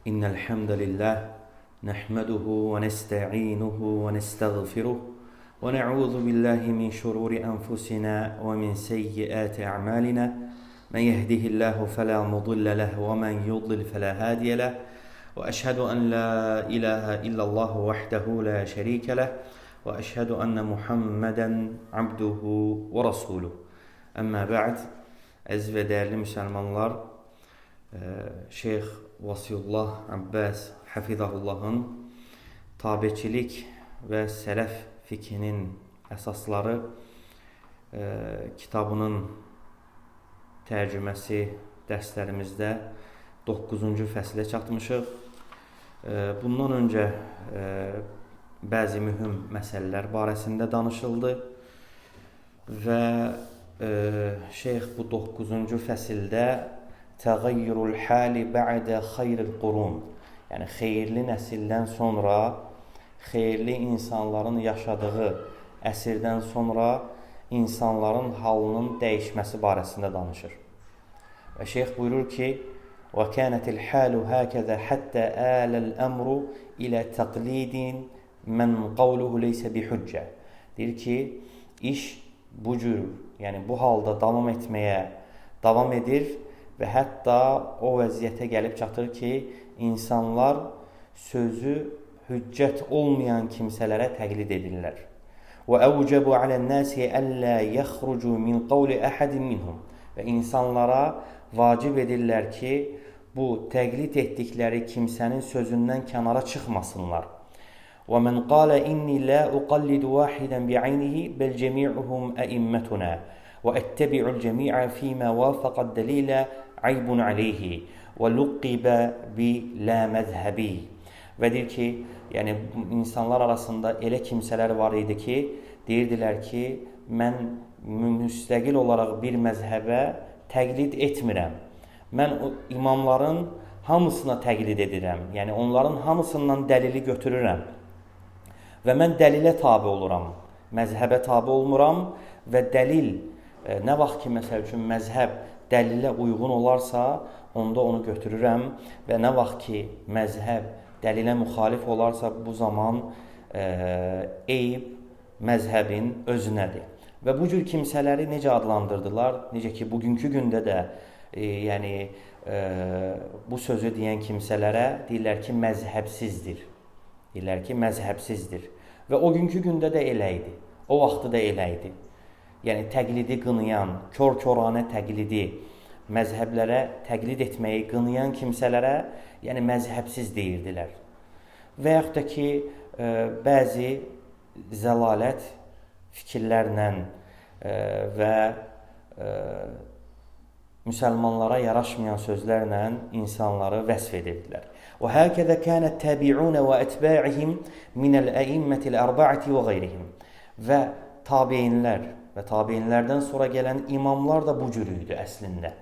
إن الحمد لله نحمده ونستعينه ونستغفره ونعوذ بالله من شرور أنفسنا ومن سيئات أعمالنا من يهده الله فلا مضل له ومن يضلل فلا هادي له وأشهد أن لا إله إلا الله وحده لا شريك له وأشهد أن محمدا عبده ورسوله أما بعد əziz və dəyərli müsəlmanlar, Şeyx Vasiyullah Abbas Hafizahullahın tabiçilik və sələf fikrinin əsasları kitabının tərcüməsi dərslərimizdə 9-cu fəsilə çatmışıq. Bundan öncə bəzi mühüm məsələlər barəsində danışıldı və Şeyx bu 9-cu fəsildə təğayyürül hali bə'də xeyril qurun, yəni xeyirli nəsildən sonra, xeyirli insanların yaşadığı əsrdən sonra insanların halının dəyişməsi barəsində danışır. Və Şeyx buyurur ki, وَكَانَتِ الْحَالُ هَكَذَا حَتَّى آلَ الْأَمْرُ إِلَى تَقْلِيدٍ مَنْ قَوْلُهُ لَيْسَ بِحُجَّةٍ. Deyir ki, iş bu cür, yəni bu halda davam edir və hətta o vəziyyətə gəlib çatır ki, insanlar sözü hüccət olmayan kimsələrə təqlid edirlər. وَأَوْجَبُ عَلَى النَّاسِ أَلَّا يَخْرُجُوا مِنْ قَوْلِ أَحَدٍ مِنْهُمْ. Və insanlara vacib edirlər ki, bu təqlid etdikləri kimsənin sözündən kənara çıxmasınlar. وَمَنْ قَالَ إِنِّي لَا أُقَلِّدُ وَاحِدًا بِعَيْنِهِ بَلْ جَمِيعُهُمْ أَئِمَّتُنَا وَأَتَّبِعُ الْجَمِيعَ فِيمَا وَافَقَ الدَّلِيلَ عَيْبٌ عَلَيْهِ وَلُقِّبَ بِلَا مَذْهَبِي. Və deyir ki, yəni insanlar arasında elə kimsələr var idi ki, deyirdilər ki, mən müstəqil olaraq bir məzhəbə təqlid etmirəm. Mən o imamların hamısına təqlid edirəm. Yəni onların hamısından dəlili götürürəm. Və mən dəlilə tabi oluram. Məzhəbə tabi olmuram və dəlil, nə vaxt ki, məsəl üçün məzhəb dəlilə uyğun olarsa, onda onu götürürəm və nə vaxt ki, məzhəb dəlilə müxalif olarsa, bu zaman eyb məzhəbin özünədir. Və bu cür kimsələri necə adlandırdılar? Necə ki, bugünkü gündə də bu sözü deyən kimsələrə deyirlər ki, məzhəbsizdir. Deyirlər ki, məzhəbsizdir. Və o günkü gündə də elə idi. O vaxtı da elə idi. Yəni, təqlidi qınayan, kör-köranə təqlidi, məzhəblərə təqlid etməyi qınayan kimsələrə, yəni məzhəbsiz deyirdilər. Və yaxud da ki, bəzi zəlalət fikirlərlə və müsəlmanlara yaraşmayan sözlərlə insanları vəsf edirdilər. وَهَكَذَا كَانَ التَّابِعُونَ وَأَتْبَاعِهِمْ مِنَ الْأَئِمَّةِ الْأَرْبَعَةِ وَغَيْرِهِمْ. Və tabeinlər və tabeinlərdən sonra gələn imamlar da bu cür idi əslində.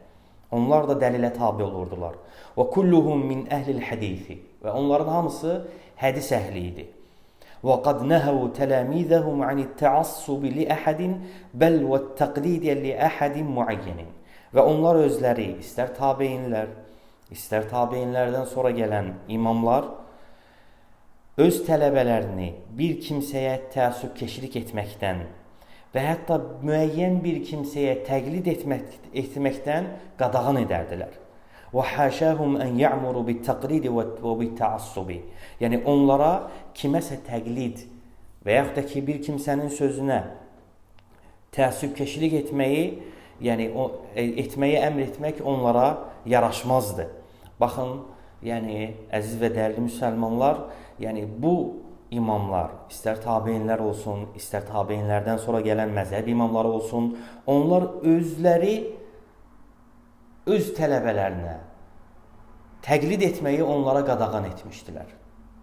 Onlar da dəlilə tabi olurdular. وَكُلُّهُمْ مِنْ أَهْلِ الْحَدِيثِ. Və onların hamısı hədis əhli idi. وَقَدْ نَهَوْا تَلَامِيذَهُمْ عَنِ التَّعَصُّبِ لِأَحَدٍ بَلْ وَالتَّقْلِيدِ لِأَحَدٍ مُعَيَّنٍ. Və onlar özləri, istər tabeinlər, istər tabeinlərdən sonra gələn imamlar, öz tələbələrini bir kimsəyə təəssübkeşilik etməkdən və hətta müəyyən bir kimsəyə təqlid etməkdən qadağan edərdilər. وَحَاشَاهُمْ أَنْ يَعْمُرُوا بِالتَّقْلِيدِ وَبِالتَّعَصُّبِ. Yəni onlara kiməsə təqlid və yaxud da ki, bir kimsənin sözünə təəssübkeşilik etməyi, yəni etməyi əmr etmək onlara yaraşmazdı. Baxın, yəni əziz və dəyərli müsəlmanlar, yəni bu imamlar, istər tabeinlər olsun, istər tabeinlərdən sonra gələn məzhəb imamları olsun, onlar özləri öz tələbələrinə təqlid etməyi onlara qadağan etmişdilər.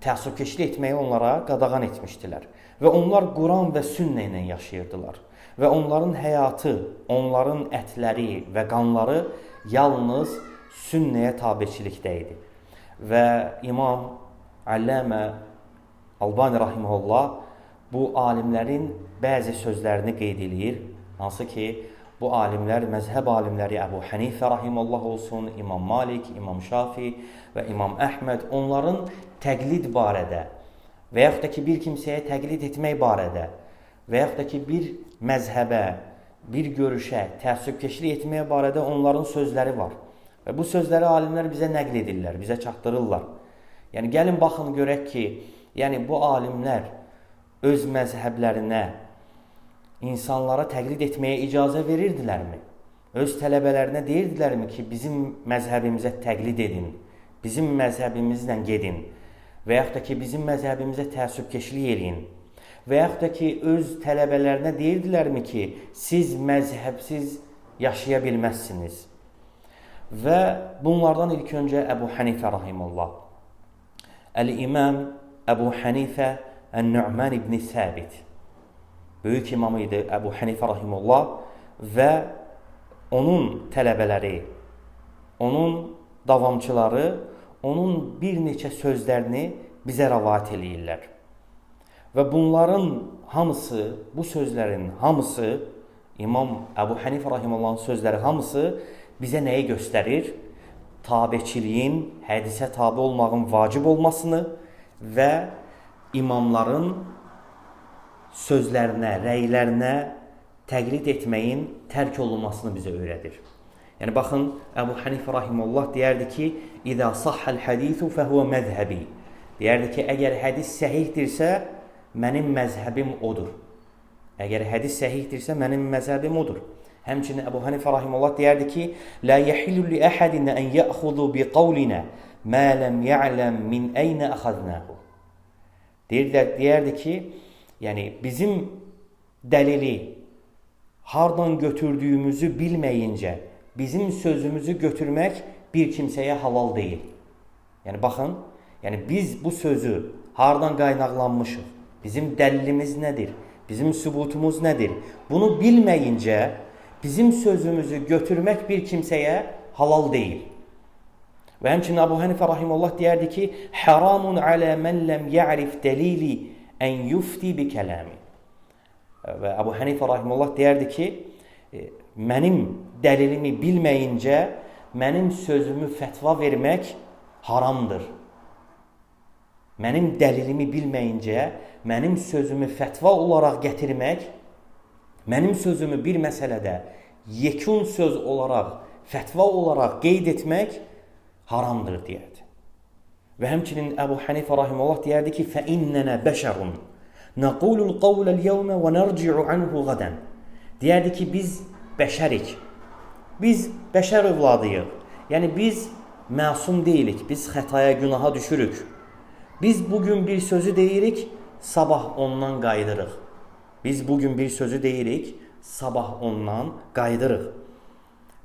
Təəssübkeşlik etməyi onlara qadağan etmişdilər. Və onlar Quran və sünnə ilə yaşayırdılar. Və onların həyatı, onların ətləri və qanları yalnız sünnəyə tabiçilikdə idi. Və İmam Alləmə Albani Rahiməhullah bu alimlərin bəzi sözlərini qeyd edir. Hansı ki, Bu alimlər, məzhəb alimləri Əbu Hənifə rahimehullah olsun, İmam Malik, İmam Şafi və İmam Əhməd onların təqlid barədə və yaxud da ki, bir kimsəyə təqlid etmək barədə və yaxud da ki, bir məzhəbə, bir görüşə təəssübkeşlik etmək barədə onların sözləri var. Və bu sözləri alimlər bizə nəql edirlər, bizə çatdırırlar. Yəni, gəlin baxın görək ki, yəni bu alimlər öz məzhəblərinə, insanlara təqlid etməyə icazə verirdilərmi? Öz tələbələrinə deyirdilərmi ki, bizim məzhəbimizə təqlid edin, bizim məzhəbimizlə gedin və yaxud da ki, bizim məzhəbimizə təəssübkeşlik edin və yaxud da ki, öz tələbələrinə deyirdilərmi ki, siz məzhəbsiz yaşaya bilməzsiniz. Və bunlardan ilk öncə Əbu Hənifə rahimehullah, Əl-İmam Əbu Hənifə Ən-Nu'man ibn Səbit, böyük imam idi Əbu Hənifə rahimehullah və onun tələbələri, onun davamçıları, onun bir neçə sözlərini bizə rəvayət eləyirlər. Və bunların hamısı, bu sözlərin hamısı, İmam Əbu Hənifə rahimehullahın sözləri hamısı bizə nəyi göstərir? Tabeçiliyin, hədisə tabe olmağın vacib olmasını və imamların sözlərinə, rəylərinə təqlid etməyin tərk olunmasını bizə öyrədir. Yəni, baxın, Əbu Hənifə rahimehullah deyərdi ki, İzə sahhəl hədithu fəhvə məzhəbi. Deyərdi ki, əgər hədis səhihdirsə, mənim məzhəbim odur. Əgər hədis səhihdirsə, mənim məzhəbim odur. Həmçinin Əbu Hənifə rahimehullah deyərdi ki, Lə yəhillu li əhədinə ən yəxudu bi qavlinə mə ləm ya'ləm min əynə əxadnəhu. Deyərdi ki, yəni bizim dəlili hardan götürdüyümüzü bilməyincə bizim sözümüzü götürmək bir kimsəyə halal deyil. Yəni, baxın, yəni biz bu sözü hardan qaynaqlanmışıq? Bizim dəlilimiz nədir? Bizim sübutumuz nədir? Bunu bilməyincə bizim sözümüzü götürmək bir kimsəyə halal deyil. Və həmçinin Əbu Hənifə rahimehullah deyərdi ki, Haramun alə mən ləm ya'rif dəlili ən yufti bi kələmi. Və Əbu Hənifə rahimehullah deyərdi ki, mənim dəlilimi bilməyincə mənim sözümü fətva vermək haramdır. Mənim dəlilimi bilməyincə mənim sözümü fətva olaraq gətirmək, mənim sözümü bir məsələdə yekun söz olaraq, fətva olaraq qeyd etmək haramdır deyərdi. Və həmçinin Əbu Hənifə rahimehullah deyərdi ki, فَإِنَّنَا بَشَرٌ نَقُولُ الْقَوْلَ الْيَوْمَ وَنَرْجِعُ عَنْهُ غَدًا. Deyərdi ki, biz bəşərik, biz bəşər övladıyıq. Yəni, biz məsum deyilik, biz xətaya, günaha düşürük. Biz bugün bir sözü deyirik, sabah ondan qayıdırıq. Biz bugün bir sözü deyirik, sabah ondan qayıdırıq.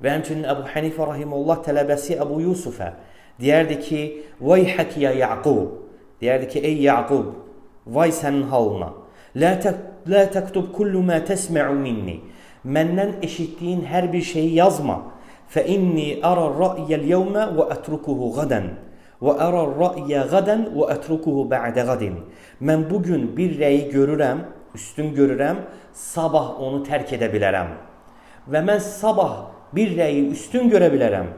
Və həmçinin Əbu Hənifə rahimehullah tələbəsi Əbu Yusufə deyərdi ki, Vayhək ya Yaqub. Deyərdi ki, ey Yaqub, vay sənin halına. Lə təktub kullu mə təsmə'u minni. Məndən eşitdiyin hər bir şeyi yazma. Fə inni ara ra'yəl yevmə və ətrukuhu qadən. Və ara ra'yə qadən və ətrukuhu bə'də qadin. Mən bugün bir rəyi görürəm, üstün görürəm, sabah onu tərk edə bilərəm. Və mən sabah bir rəyi üstün görə bilərəm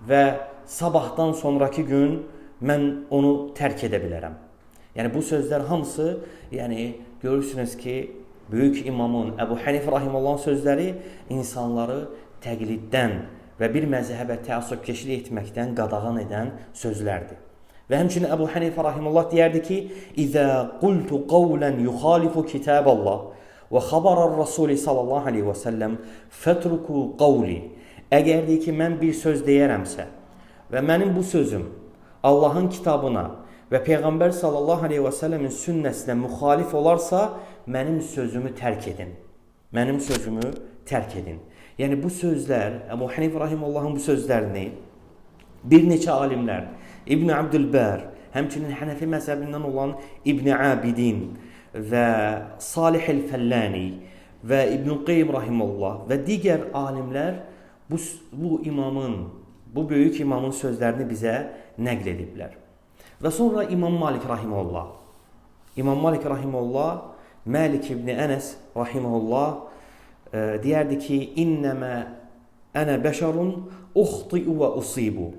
və sabahdan sonraki gün mən onu tərk edə bilərəm. Yəni, bu sözlər hamısı, yəni, görürsünüz ki, böyük imamın Əbu Hənifə rahimehullahın sözləri insanları təqliddən və bir məzhəbə təəssübkeşlik etməkdən qadağan edən sözlərdir. Və həmçinin Əbu Hənifə rahimehullah deyərdi ki, İzə qultu qavlən yuxalifu kitaballah və xabarar Rasuli sallallahu aleyhi və səlləm fətruku qavli. Əgər deyir ki, mən bir söz deyərəmsə və mənim bu sözüm Allahın kitabına və Peyğəmbər sallallahu aleyhi və səlləmin sünnəsinə müxalif olarsa, mənim sözümü tərk edin. Mənim sözümü tərk edin. Yəni, bu sözlər, Əbu Hənifə rahimehullahın bu sözlərini bir neçə alimlər, İbn Abdülbər, həmçinin Hənəfi məzhəbindən olan İbn Abidin və Salih el-Fəllani və İbn Qeym rahimehullah və digər alimlər bu imamın, bu böyük imamın sözlərini bizə nəql ediblər. Və sonra İmam Malik rahimehullah. İmam Malik rahimehullah, Malik ibn Ənəs rahimehullah deyərdi ki, İnnəmə ənə bəşərun uxti'u və usibu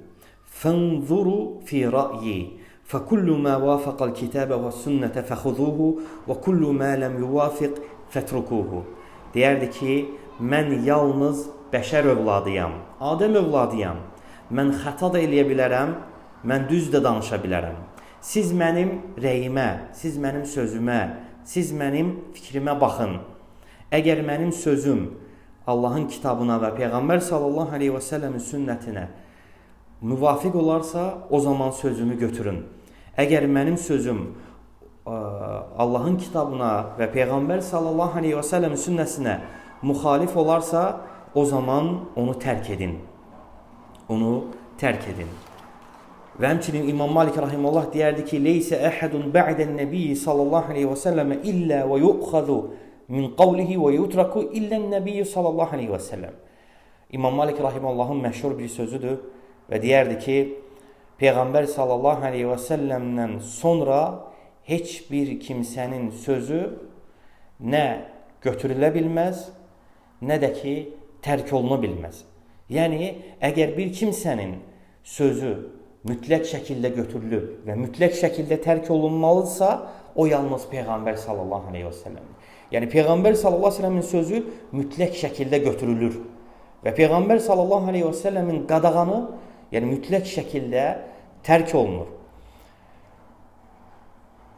fənzuru fi ra'yi fəkullu mə vafəqəl kitəbə və sünnətə fəxuzuhu və kullu mə ləm yuvafiq fətrukuhu. Deyərdi ki, mən yalnız bəşər övladıyam, Adəm övladıyam. Mən xəta da eləyə bilərəm, mən düz də danışa bilərəm. Siz mənim rəyimə, siz mənim sözümə, siz mənim fikrimə baxın. Əgər mənim sözüm Allahın kitabına və Peyğəmbər sallallahu aleyhi və səlləmin sünnətinə müvafiq olarsa, o zaman sözümü götürün. Əgər mənim sözüm Allahın kitabına və Peyğəmbər sallallahu aleyhi və səlləmin sünnəsinə müxalif olarsa, o zaman onu tərk edin. Onu tərk edin. Və həmçinin İmam Malik rahimehullah deyərdi ki, Leysə əhədun bə'dən nəbiyyi sallallahu aleyhi və səlləmə illə və yu'xazu min qavlihi və yutraku illən nəbiyyi sallallahu aleyhi və səlləm. İmam Malik rahimehullahın məşhur bir sözüdür və deyərdi ki, Peyğəmbər sallallahu aleyhi və səlləmdən sonra heç bir kimsənin sözü nə götürülə bilməz, nə də ki, tərk oluna bilməz. Yəni, əgər bir kimsənin sözü mütləq şəkildə götürülür və mütləq şəkildə tərk olunmalıdırsa, o yalnız Peyğəmbər sallallahu aleyhi və səlləm. Yəni, Peyğəmbər sallallahu aleyhi və səlləmin sözü mütləq şəkildə götürülür və Peyğəmbər sallallahu aleyhi və səlləmin qadağanı, yəni mütləq şəkildə tərk olunur.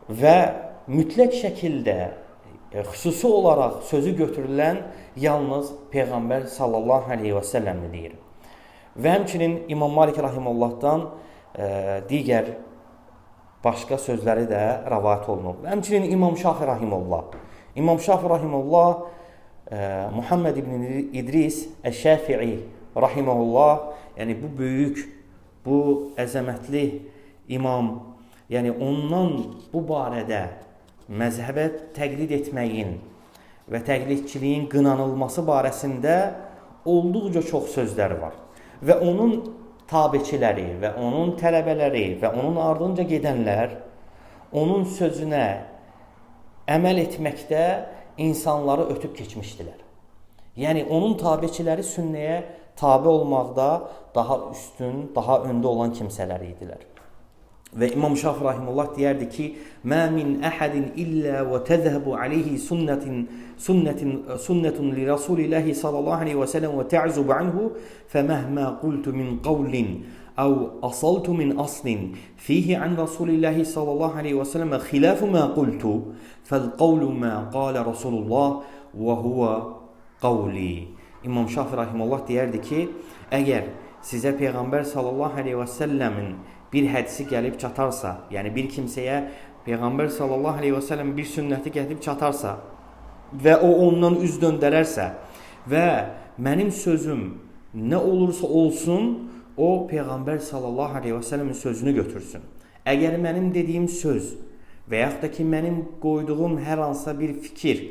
Və mütləq şəkildə xüsusi olaraq sözü götürülən yalnız Peyğəmbər sallallahu aleyhi və səlləmdir deyir. Və həmçinin İmam Malik rahimehullahdan digər başqa sözləri də rəvayət olunub. Və həmçinin İmam Şafi rahimehullah. İmam Şafi rahimehullah Muhammed ibn İdris Əş-Şəfi'i rahimehullah, yəni bu böyük, bu əzəmətli imam, yəni ondan bu barədə məzhəbə təqlid etməyin və təqlidçiliyin qınanılması barəsində olduqca çox sözlər var. Və onun tabiçiləri və onun tələbələri və onun ardınca gedənlər onun sözünə əməl etməkdə insanları ötüb keçmişdilər. Yəni, onun tabiçiləri sünnəyə tabi olmaqda daha üstün, daha öndə olan kimsələr idilər. Və İmam Şafi rahimehullah deyərdi ki, "Mə min əhədin illə və təzhəbu aleyhi sunnətun li Rasulillahi sallallahu aleyhi və səlləm və tə'zubu anhu fəməhmə qultu min qavlin əv asaltu min aslin fihi an Rasulillahi sallallahu aleyhi və səlləmə xilafu mə qultu fəl-qavlu mə qalə Rasulullah və huvə qavli." İmam Şafi rahimehullah deyərdi ki, əgər sizə Peyğəmbər sallallahu aleyhi və səlləmin bir hədisi gəlib çatarsa, yəni bir kimsəyə Peyğəmbər sallallahu aleyhi və səlləm bir sünnəti gəlib çatarsa və o ondan üz döndərərsə və mənim sözüm nə olursa olsun, o Peyğəmbər sallallahu aleyhi və səlləmin sözünü götürsün. Əgər mənim dediyim söz və yaxud da ki, mənim qoyduğum hər hansısa bir fikir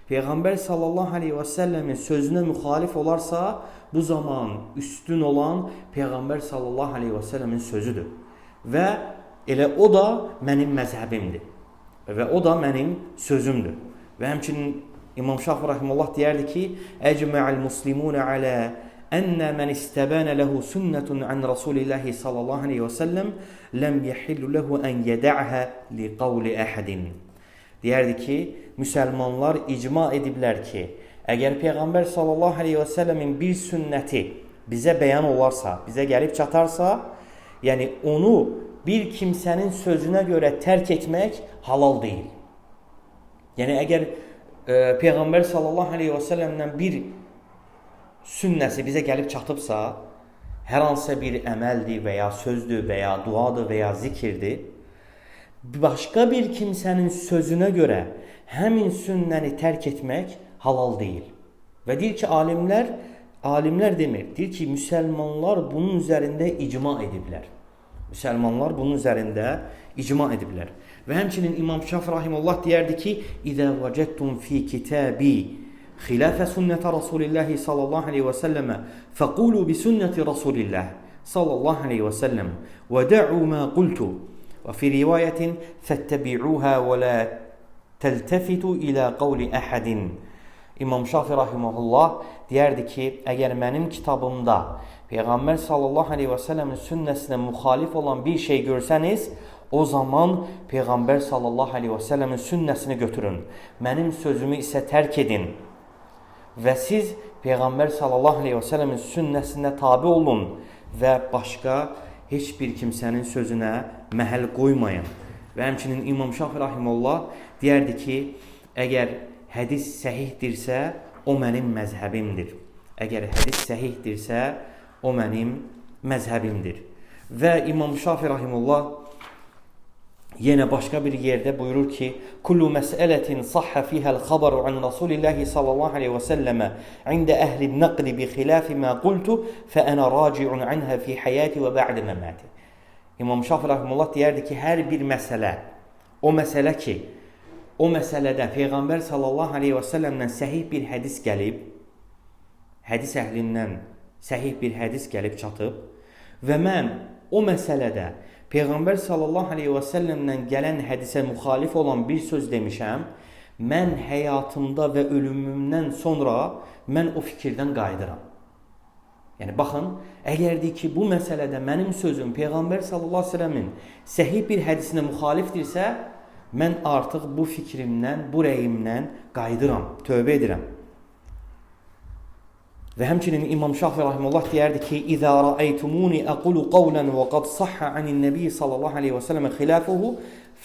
Peyğəmbər sallallahu aleyhi və səlləmin sözünə müxalif olarsa, bu zaman üstün olan Peyğəmbər sallallahu aleyhi və səlləmin sözüdür. Və elə o da mənim məzhəbimdir. Və o da mənim sözümdür. Və həmçinin İmam Şafi rahimehullah deyərdi ki, "Əcmə'əl muslimunə alə ənə mən istəbənə ləhu sünnətun an Rasulillahi sallallahu aleyhi və səlləm ləm yəhillu ləhu ən yədə'hə li qavli əhədin." Deyərdi ki, müsəlmanlar icma ediblər ki, əgər Peyğəmbər sallallahu aleyhi və səlləmin bir sünnəti bizə bəyan olarsa, bizə gəlib çatarsa, yəni onu bir kimsənin sözünə görə tərk etmək halal deyil. Yəni əgər Peyğəmbər sallallahu aleyhi və səlləmdən bir sünnəsi bizə gəlib çatıbsa, hər hansısa bir əməldir və ya sözdür və ya duadır və ya zikirdir, başqa bir kimsənin sözünə görə həmin sünnəni tərk etmək halal deyil. Və deyir ki, alimlər demir, deyir ki, müsəlmanlar bunun üzərində icma ediblər. Müsəlmanlar bunun üzərində icma ediblər. Və həmçinin İmam Şafi rahimehullah deyərdi ki, "İzə vəcədtum fi kitabi xilafə sünnətə Rasulillahi sallallahu aleyhi və səlləmə fəqulu bi sünnəti Rasulillah sallallahu aleyhi və səlləm və də'u mə qultu və fi rivayətin fəttəbi'uhə və lə təltəfitu ilə qavli əhədin." İmam Şafi rahimehullah deyərdi ki, əgər mənim kitabımda Peyğəmbər sallallahu aleyhi və səlləmin sünnəsinə müxalif olan bir şey görsəniz, o zaman Peyğəmbər sallallahu aleyhi və səlləmin sünnəsini götürün. Mənim sözümü isə tərk edin. Və siz Peyğəmbər sallallahu aleyhi və səlləmin sünnəsinə tabi olun və başqa heç bir kimsənin sözünə məhəl qoymayın. Və həmçinin İmam Şafi rahimehullah deyərdi ki, əgər hədis səhihdirsə, o mənim məzhəbimdir. Əgər hədis səhihdirsə, o mənim məzhəbimdir. Və İmam Şafi rahimehullah yenə başqa bir yerdə buyurur ki, kullu məsələtin sahha fihəl xabaru an Rasulillahi sallallahu aleyhi və səlləmə ində əhlin nəqli bi xilafi mə qultu fə ənə raciun anhə fi həyati və bə'də məməti. İmam Şafi rahimehullah deyərdi ki, hər bir məsələ, o məsələ ki, o məsələdə Peyğəmbər sallallahu aleyhi və səlləmdən səhih bir hədis gəlib, hədis əhlindən səhih bir hədis gəlib çatıb və mən o məsələdə Peyğəmbər sallallahu aleyhi və səlləmdən gələn hədisə müxalif olan bir söz demişəm, mən həyatımda və ölümümdən sonra mən o fikirdən qayıdıram. Yəni, baxın, əgər deyir ki, bu məsələdə mənim sözüm Peyğəmbər sallallahu aleyhi və səlləmin səhih bir hədisinə müxalifdirsə, mən artıq bu fikrimdən, bu rəyimdən qayıdıram, tövbə edirəm. Və həmçinin İmam Şafi rahimehullah deyərdi ki, İzə rəəytumuni əqulu qavlən və qad sahhə anin nəbi sallallahu aleyhi və səlləmə xilafuhu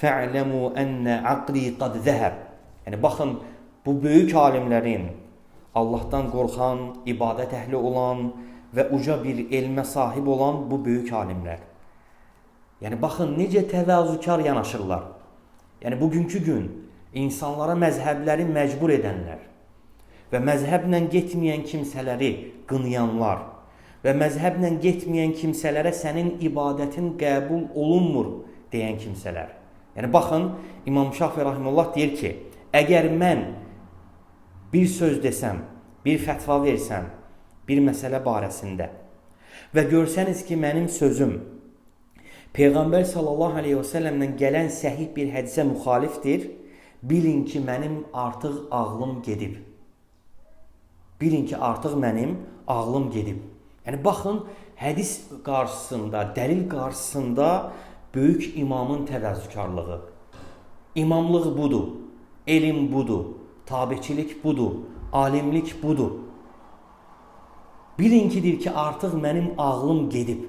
fə'ləmu ənə aqli qad zəhəb. Yəni, baxın, bu böyük alimlərin, Allahdan qorxan, ibadət əhli olan və uca bir elmə sahib olan bu böyük alimlər. Yəni, baxın, necə təvazükar yanaşırlar. Yəni, bugünkü gün insanlara məzhəbləri məcbur edənlər və məzhəblə getməyən kimsələri qınayanlar və məzhəblə getməyən kimsələrə sənin ibadətin qəbul olunmur deyən kimsələr. Yəni, baxın, İmam Şafi rahimehullah deyir ki, əgər mən bir söz desəm, bir fətva versəm, bir məsələ barəsində və görsəniz ki, mənim sözüm Peyğəmbər sallallahu aleyhi və səlləmdən gələn səhih bir hədisə müxalifdir, bilin ki, mənim artıq ağlım gedib. Bilin ki, artıq mənim ağlım gedib. Yəni, baxın, hədis qarşısında, dəlil qarşısında böyük imamın təvəzzükarlığı. İmamlıq budur, elm budur, tabiçilik budur, alimlik budur. Bilin ki, deyir ki, artıq mənim ağlım gedib.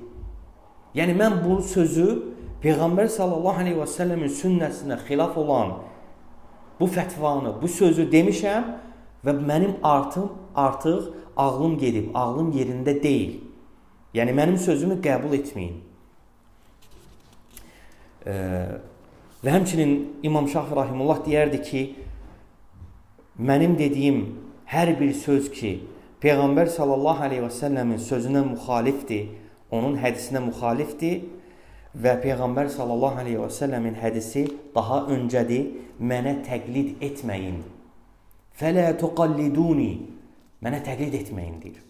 Yəni, mən bu sözü Peyğəmbər sallallahu aleyhi və səlləmin sünnəsinə xilaf olan bu fətvanı, bu sözü demişəm və mənim artıq ağlım gedib, ağlım yerində deyil. Yəni, mənim sözümü qəbul etməyin. Və həmçinin İmam Şafi rahimehullah deyərdi ki, mənim dediyim hər bir söz ki, Peyğəmbər sallallahu aleyhi və səlləmin sözünə müxalifdir, onun hədisinə müxalifdir və Peyğəmbər sallallahu aleyhi və səlləmin hədisi daha öncədir, mənə təqlid etməyin. Fələ tuqalliduni, mənə təqlid etməyin deyir.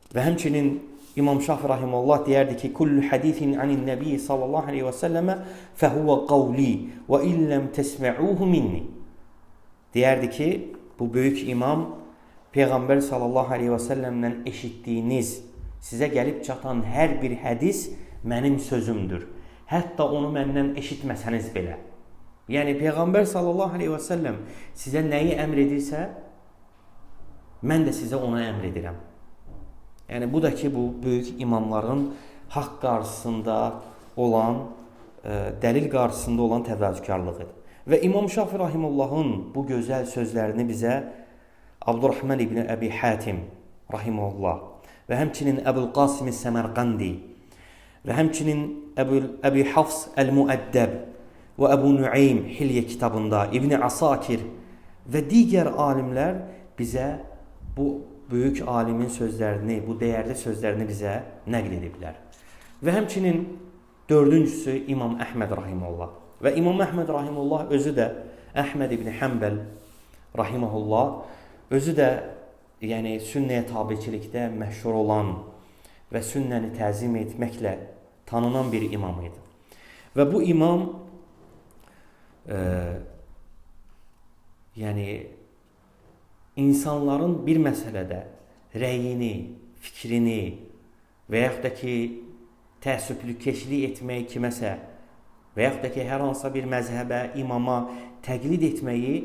Və həmçinin İmam Şafi rahimehullah deyərdi ki, kullu hadisin anin nəbi sallallahu aleyhi və səlləmə fəhuvə qavli və illəm təsmə'uhu minni. Deyərdi ki, bu böyük imam Peyğəmbər sallallahu aleyhi və səlləmdən eşitdiyiniz, sizə gəlib çatan hər bir hədis mənim sözümdür. Hətta onu məndən eşitməsəniz belə. Yəni, Peyğəmbər sallallahu aleyhi və səlləm sizə nəyi əmr edirsə, mən də sizə ona əmr edirəm. Yəni, bu da ki, bu böyük imamların haqq qarşısında olan, dəlil qarşısında olan təvəzzükarlığıdır. Və İmam Şafi rahimehullahın bu gözəl sözlərini bizə Abdurrahman ibn Əbi Hatim rahimehullah və həmçinin Əbul Qasim Səmərqandi və həmçinin Əbi Hafs Əl-Müəddəb və Əbu Nuaym Hilyə kitabında, İbn Asakir və digər alimlər bizə bu böyük alimin sözlərini, bu dəyərli sözlərini bizə nəql ediblər. Və həmçinin dördüncüsü İmam Əhməd rahimehullah. Və İmam Əhməd rahimehullah özü də Əhməd ibn Həmbəl rahimehullah özü də yəni sünnəyə tabiçilikdə məşhur olan və sünnəni təzim etməklə tanınan bir imam idi. Və bu imam yəni insanların bir məsələdə rəyini, fikrini və yaxud da ki, təəssüblükkeşlik etməyi kiməsə və yaxud da ki, hər hansısa bir məzhəbə, imama təqlid etməyi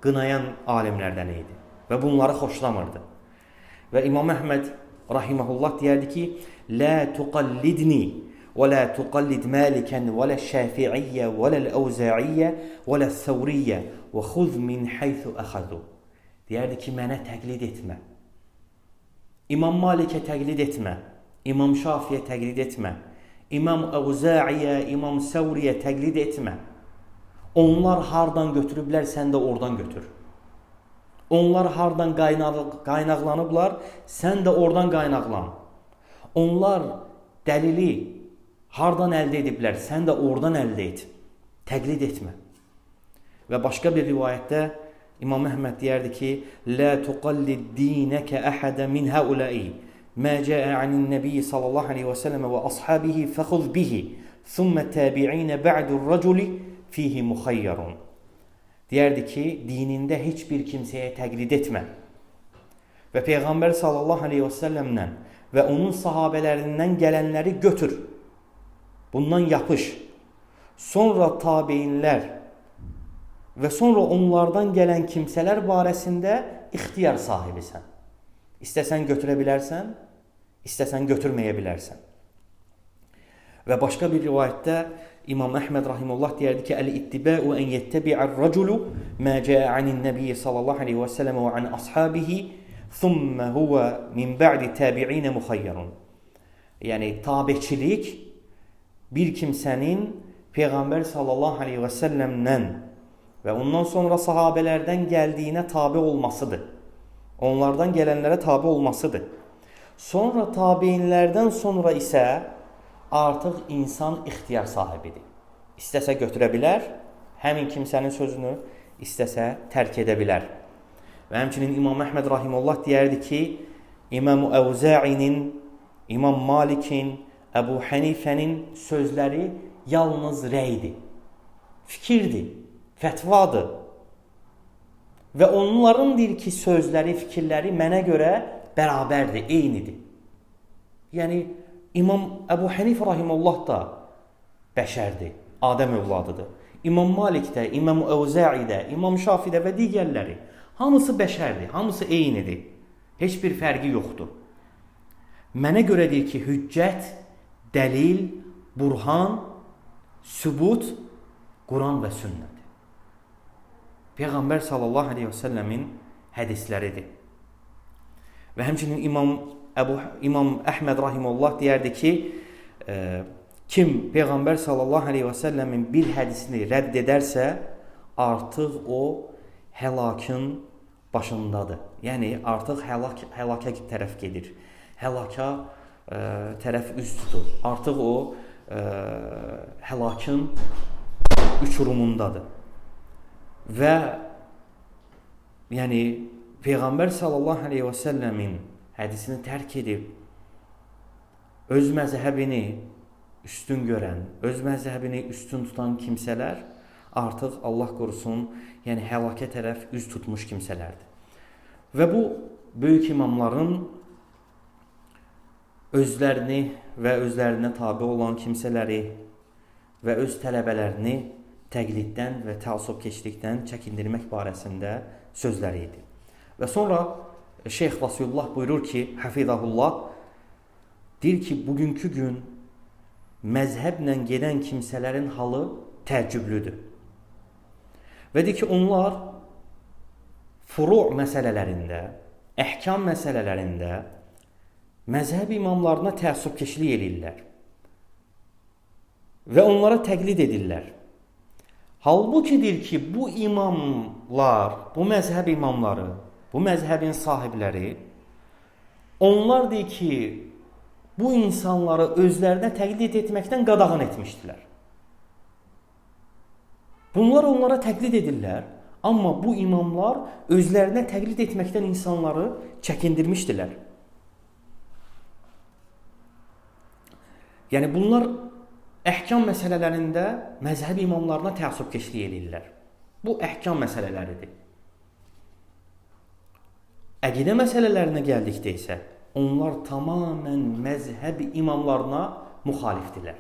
qınayan alimlərdən idi və bunları xoşlamırdı. Və İmam Əhməd rahimehullah deyərdi ki, "La tuqallidni və la tuqallid Malikan və la Şafi'iyyə və la Əvza'iyyə və la Səvriyyə və xuz min haythu axadu." Deyərdi ki, mənə təqlid etmə. İmam Malikə təqlid etmə. İmam Şafiyə təqlid etmə. İmam Əvza'iyyə, İmam Səvriyə təqlid etmə. Onlar hardan götürüblər, sən də oradan götür. Onlar hardan qaynaqlanıblar, sən də oradan qaynaqlan. Onlar dəlili hardan əldə ediblər, sən də oradan əldə et. Təqlid etmə. Və başqa bir rivayətdə İmam Əhməd deyərdi ki, "La tuqallid dinaka ahada min haula'i ma jaa anin nabiy sallallahu alayhi ve sellem ve ashabihi fakhuz bihi thumma tabi'in ba'du'r-raculi fihi mukhayyarun." Deyərdi ki, dinində heç bir kimsəyə təqlid etmə. Və Peyğəmbər sallallahu aleyhi və səlləmdən və onun sahabələrindən gələnləri götür. Bundan yapış. Sonra tabeinlər və sonra onlardan gələn kimsələr barəsində ixtiyar sahibisən. İstəsən götürə bilərsən, istəsən götürməyə bilərsən. Və başqa bir rivayətdə İmam Əhməd rahimehullah deyərdi ki, "Əl-ittiba'u en yettabi'ar-raculu ma ja'a anin-nabiy sallallahu alayhi və sallam və an ashabihi, thumma huwa min ba'di tabi'in mukhayyarun." Yəni tabeçilik bir kimsənin Peyğəmbər sallallahu alayhi və sallamdan və ondan sonra sahabelərdən gəldiyinə tabe olmasıdır. Onlardan gələnlərə tabe olmasıdır. Sonra tabeinlərdən sonra isə artıq insan ixtiyar sahibidir. İstəsə götürə bilər, həmin kimsənin sözünü, istəsə tərk edə bilər. Və həmçinin İmam Əhməd rahimehullah deyərdi ki, İmam Əvza'inin, İmam Malikin, Əbu Hanifənin sözləri yalnız rəydir, fikirdir, fətvadır. Və onların deyir ki, sözləri, fikirləri mənə görə bərabərdir, eynidir. Yəni, İmam Əbu Hanifə rahimehullah da bəşərdir, Adəm övladıdır. İmam Malik də, İmam Əvza'i də, İmam Şafi də və digərləri hamısı bəşərdir, hamısı eynidir. Heç bir fərqi yoxdur. Mənə görə deyir ki, hüccət, dəlil, burhan, sübut, Quran və sünnədir. Peyğəmbər sallallahu aleyhi və səlləmin hədisləridir. Və həmçinin İmam Əhməd rahimehullah deyərdi ki, kim Peyğəmbər sallallahu aleyhi və səlləmin bir hədisini rədd edərsə, artıq o həlakın başındadır. Yəni, artıq həlaka tərəf gedir. Həlaka tərəf üz tutur. Artıq o həlakın uçurumundadır. Və yəni, Peyğəmbər sallallahu aleyhi və səlləmin hədisini tərk edib, öz məzhəbini üstün görən, öz məzhəbini üstün tutan kimsələr artıq Allah qorusun, yəni həlakə tərəf üz tutmuş kimsələrdir. Və bu, böyük imamların özlərini və özlərinə tabi olan kimsələri və öz tələbələrini təqliddən və təəssübkeşlikdən çəkindirmək barəsində sözləri idi. Və sonra Şeyx Rasulullah buyurur ki, Hafizahullah, deyir ki, bugünkü gün məzhəblə gedən kimsələrin halı təəccüblüdür. Və deyir ki, onlar furu' məsələlərində, əhkam məsələlərində məzhəb imamlarına təəssübkeşlik edirlər və onlara təqlid edirlər. Halbuki deyir ki, bu imamlar, bu məzhəb imamları, bu məzhəbin sahibləri, onlar deyir ki, bu insanları özlərinə təqlid etməkdən qadağan etmişdilər. Bunlar onlara təqlid edirlər, amma bu imamlar özlərinə təqlid etməkdən insanları çəkindirmişdilər. Yəni, bunlar əhkam məsələlərində məzhəb imamlarına təəssübkeşlik edirlər. Bu əhkam məsələləridir. Əqidə məsələlərinə gəldikdə isə onlar tamamən məzhəb imamlarına müxalifdirlər.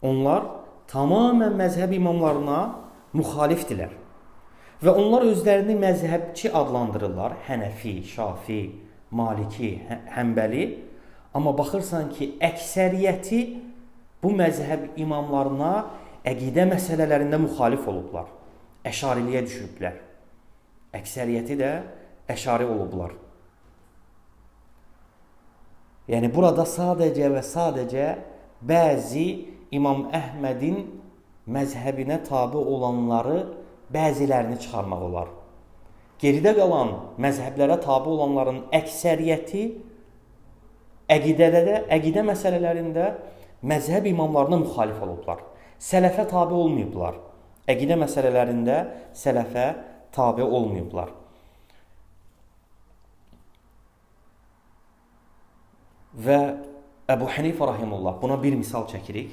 Onlar tamamən məzhəb imamlarına müxalifdirlər. Və onlar özlərini məzhəbçi adlandırırlar. Hənəfi, Şafi, Maliki, Həmbəli. Amma baxırsan ki, əksəriyyəti bu məzhəb imamlarına əqidə məsələlərində müxalif olublar. Əşariliyə düşüblər. Əksəriyyəti də əşari olublar. Yəni burada sadəcə və sadəcə bəzi İmam Əhmədin məzhəbinə tabi olanları, bəzilərini çıxarmaq olar. Geridə qalan məzhəblərə tabi olanların əksəriyyəti əqidə məsələlərində məzhəb imamlarına müxalif olublar. Sələfə tabi olmayıblar. Əqidə məsələlərində sələfə tabi olmayıblar. Və Əbu Hənifə rahimehullah, buna bir misal çəkirik.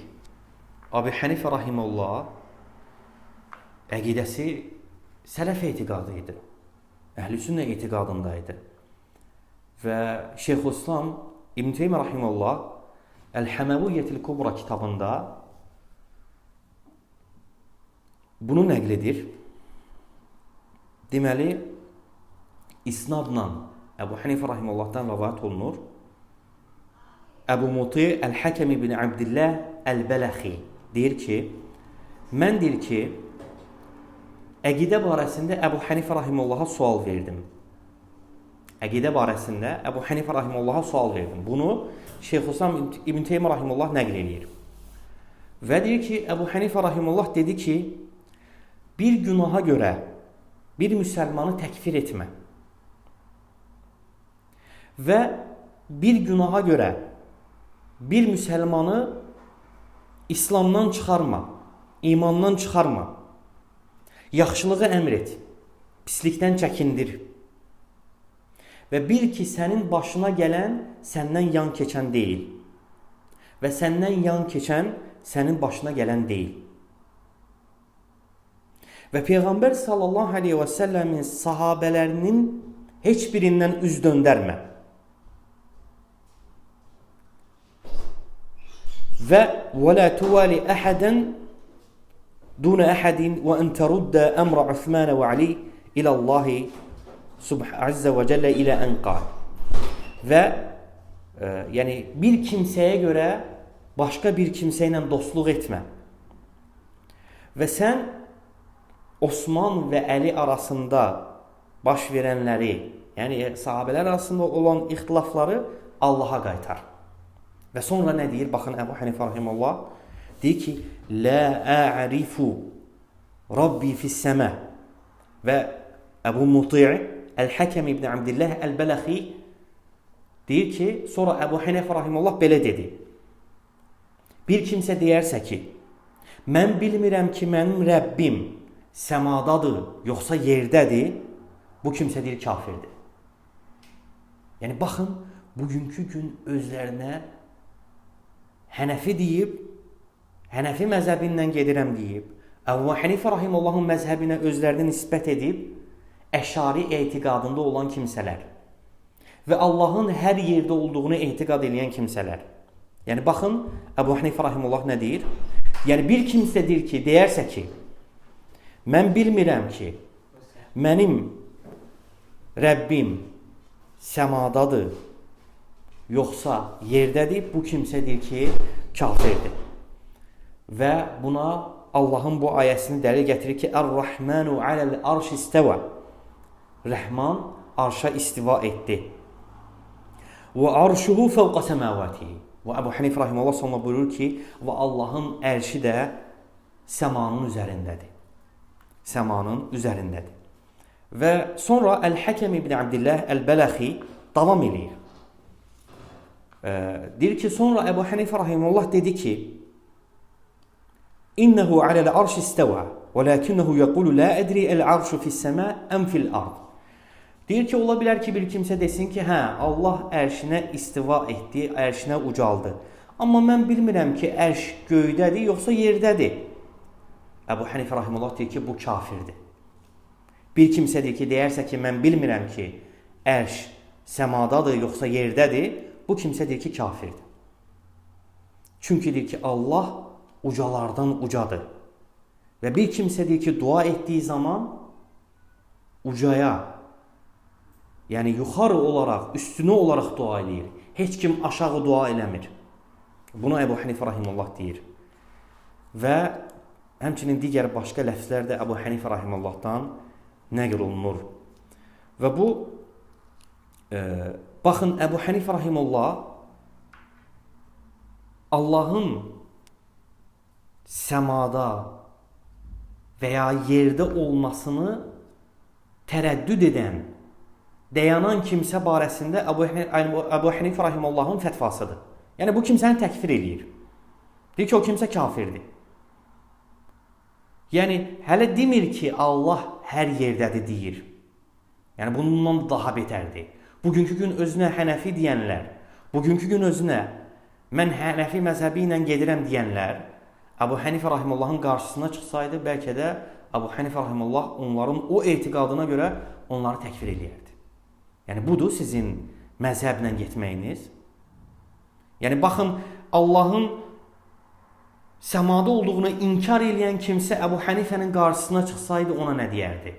Əbu Hənifə rahimehullah əqidəsi sələf etiqadı idi. Əhlüsünnə etiqadındaydı. Və Şeyxülislam İbn Teymiyyə rahimehullah Əl-Həməviyyətil Kubra kitabında bunu nəql edir. Deməli, isnadla Əbu Hənifə rahimehullahdan rivayət olunur. Əbu Muti Əl-Həkəm ibn Abdillah Əl-Bələxi deyir ki, mən deyir ki, əqidə barəsində Əbu Hənifə rahimehullaha sual verdim. Əqidə barəsində Əbu Hənifə rahimehullaha sual verdim. Bunu Şeyxülislam İbn Teymiyyə rahimehullah nəql edir. Və deyir ki, Əbu Hənifə rahimehullah dedi ki, bir günaha görə bir müsəlmanı təkfir etmə. Və bir günaha görə bir müsəlmanı İslamdan çıxarma, imandan çıxarma. Yaxşılığı əmr et, pislikdən çəkindir. Və bil ki, sənin başına gələn səndən yan keçən deyil. Və səndən yan keçən sənin başına gələn deyil. Və Peyğəmbər sallallahu aleyhi və səlləmin sahabələrinin heç birindən üz döndərmə. Və وَلَا تُوَالِ أَحَدًا دُونَ أَحَدٍ وَأَنْ تَرُدَّ أَمْرَ عُثْمَانَ وَعَلِيٍّ إِلَى اللّٰهِ عَزَّ وَجَلَّ إِلَى أَنْ قَالَ. Və yəni bir kimsəyə görə başqa bir kimsə ilə dostluq etmə. Və sən Osman və Əli arasında baş verənləri, yəni sahabələr arasında olan ixtilafları Allaha qaytar. Və sonra nə deyir? Baxın, Əbu Hənifə rahimehullah deyir ki, Lə ə'rifu Rabbi fis-səmə. Və Əbu Muti' Əl-Həkəm ibn Abdillah Əl-Bələxi deyir ki, sonra Əbu Hənifə rahimehullah belə dedi. Bir kimsə deyərsə ki, mən bilmirəm ki, mənim Rəbbim səmadadır, yoxsa yerdədir, bu kimsə deyir kafirdir. Yəni, baxın, bugünkü gün özlərinə Hənəfi deyib, Hənəfi məzhəbindən gedirəm deyib, Əbu Hənifə rahimehullahın məzhəbinə özlərini nisbət edib, əşari etiqadında olan kimsələr və Allahın hər yerdə olduğunu etiqad edən kimsələr. Yəni, baxın, Əbu Hənifə rahimehullah nə deyir? Yəni, bir kimsə deyir ki, deyərsə ki, mən bilmirəm ki, mənim Rəbbim səmadadır, yoxsa yerdədir, bu kimsə deyir ki, kafirdir. Və buna Allahın bu ayəsini dəlil gətirir ki, Ər-Rəhmənu aləl-arş istəvə. Rəhman arşa istiva etdi. Və arşuhu fəvqə səməvətihi. Və Əbu Hənifə rahimehullah sonra buyurur ki, və Allahın ərşi də səmanın üzərindədir. Səmanın üzərindədir. Və sonra Əl-Həkəm ibn Abdillah Əl-Bələxi davam edir. Deyir ki, sonra Əbu Hənifə rahimehullah dedi ki, İnnəhu aləl arş istəvə və ləkinnəhu yəqulu lə ədri əl-arşu fis-səmə əm fil-ard. Deyir ki, ola bilər ki, bir kimsə desin ki, hə, Allah ərşinə istiva etdi, ərşinə ucaldı. Amma mən bilmirəm ki, ərş göydədir, yoxsa yerdədir. Əbu Hənifə rahimehullah deyir ki, bu kafirdir. Bir kimsə deyərsə ki, mən bilmirəm ki, ərş səmadadır, yoxsa yerdədir, bu kimsə deyir ki, kafirdir. Çünki deyir ki, Allah ucalardan ucadır. Və bir kimsə deyir ki, dua etdiyi zaman ucaya, yəni yuxarı olaraq, üstünə olaraq dua edir. Heç kim aşağı dua eləmir. Bunu Əbu Hanifə rahimehullah deyir. Və həmçinin digər başqa ləfzlər də Əbu Hanifə rahimehullahdan nəql olunur. Və bu, baxın, Əbu Hanifə rahimehullah Allahın səmada və ya yerdə olmasını tərəddüd edən, dayanan kimsə barəsində Əbu Hanifə rahimehullahın fətvasıdır. Yəni, bu kimsəni təkfir eləyir. Deyir ki, o kimsə kafirdir. Yəni, hələ demir ki, Allah hər yerdədir deyir. Yəni, bundan daha betərdir. Bugünkü gün özünə Hənəfi deyənlər, bugünkü gün özünə mən Hənəfi məzhəbi ilə gedirəm deyənlər, Əbu Hanifə rahimehullahın qarşısına çıxsaydı, bəlkə də Əbu Hanifə rahimehullah onların o etiqadına görə onları təkfir eləyərdi. Yəni, budur sizin məzhəblə getməyiniz. Yəni, baxın, Allahın səmada olduğunu inkar eləyən kimsə Əbu Hanifənin qarşısına çıxsaydı ona nə deyərdi?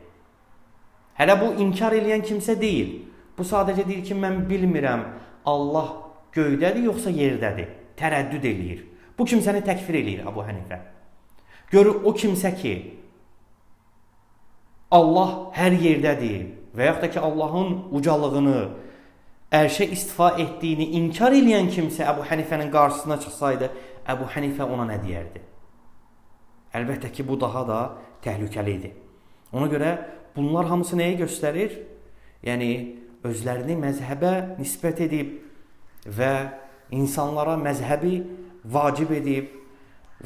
Hələ bu inkar eləyən kimsə deyil. Bu sadəcə deyir ki, mən bilmirəm Allah göydədir yoxsa yerdədir. Tərəddüd eləyir. Bu kimsəni təkfir eləyir Əbu Hanifə. Görür o kimsə ki, Allah hər yerdədir və yaxud da ki, Allahın ucalığını, ərşə istifa etdiyini inkar eləyən kimsə Əbu Hanifənin qarşısına çıxsaydı, Əbu Hanifə ona nə deyərdi? Əlbəttə ki, bu daha da təhlükəlidir. Ona görə bunlar hamısı nəyi göstərir? Yəni, özlərini məzhəbə nisbət edib və insanlara məzhəbi vacib edib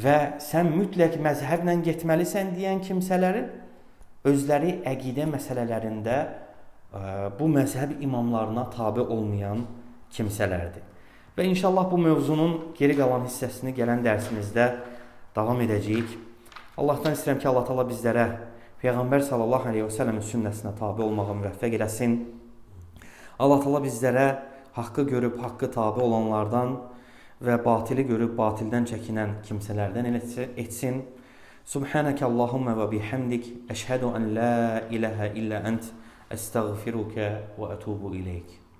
və sən mütləq məzhəblə getməlisən deyən kimsələrin özləri əqidə məsələlərində bu məzhəb imamlarına tabe olmayan kimsələrdir. Və inşallah bu mövzunun geri qalan hissəsini gələn dərsimizdə davam edəcəyik. Allahdan istəyirəm ki, Allah Taala bizlərə Peyğəmbər sallallahu əleyhi və səlləmin sünnəsinə tabe olmağa müvəffəq eləsin. Allah Taala bizlərə haqqı görüb haqqı tabe olanlardan və batili görüb batildən çəkinən kimsələrdən etsin. Subhanəkə Allahumma və bihamdik, əşhədu ən la ilahə illə ənt, əstəğfiruka və ətubu ileyk.